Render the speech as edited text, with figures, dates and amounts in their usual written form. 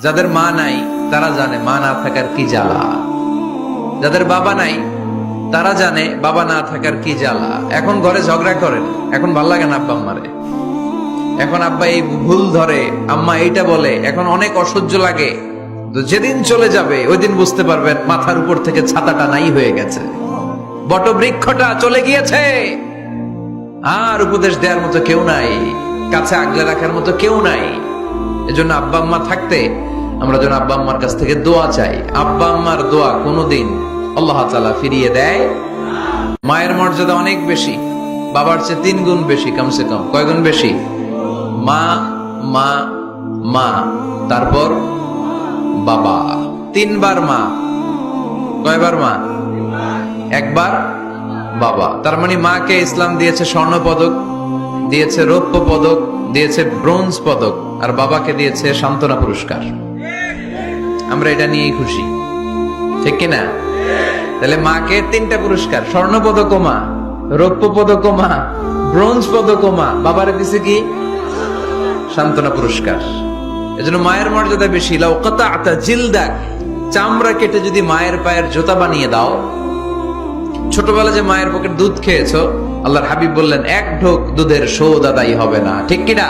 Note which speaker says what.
Speaker 1: যাদের মা নাই তারা জানে মা না থাকার কি জ্বালা, যাদের বাবা নাই তারা জানে বাবা না থাকার কি জ্বালা। এখন ঘরে ঝগড়া করেন, এখন ভাল লাগে না আব্বা আম্মারে, এখন আব্বা এই ভুল ধরে, আম্মা এইটা বলে, এখন অনেক অসহ্য লাগে। তো যেদিন চলে যাবে ওই দিন বুঝতে পারবেন মাথার উপর থেকে ছাতাটা নাই হয়ে গেছে, বটবৃক্ষটা চলে গিয়েছে, আর উপদেশ দেওয়ার মতো কেউ নাই, কাছে আগলে রাখার মতো কেউ নাই। এজন্য আব্বা আম্মা থাকতে আমরা যেন আব্বা আম্মার কাছ থেকে দোয়া চাই। আব্বা আম্মার দোয়া কোনোদিন আল্লাহ তাআলা ফিরিয়ে দেয়। মায়ের মর্যাদা অনেক বেশি, বাবার চেয়ে 3 গুণ বেশি, কমসে কম। কয় গুণ বেশি? মা মা মা, তারপর বাবা। 3 বার মা। কয়বার মা? একবার বাবা। তার মানে মাকে ইসলাম দিয়েছে স্বর্ণ পদক, দিয়েছে রৌপ্য পদক, দিয়েছে ব্রোঞ্জ পদক, আর বাবাকে দিয়েছে সান্ত্বনা পুরস্কার। আমরা এটা নিয়েই খুশি, ঠিক কিনা? তাহলে মাকে 3টা পুরস্কার, স্বর্ণ পদক মা, রৌপ্য পদক মা, ব্রোঞ্জ পদক মা, বাবারে দিছে কি? সান্ত্বনা পুরস্কার। এজন্য মায়ের মর্যাদা বেশি। লাউ কাতা'তা জিলদাক, চামড়া কেটে যদি মায়ের পায়ের জুতা বানিয়ে দাও। ছোটবেলা যে মায়ের বুকের দুধ খেয়েছো, আল্লাহর হাবিব বললেন 1 ঢোক দুধের শোধ আদায় হবে না, ঠিক কিনা?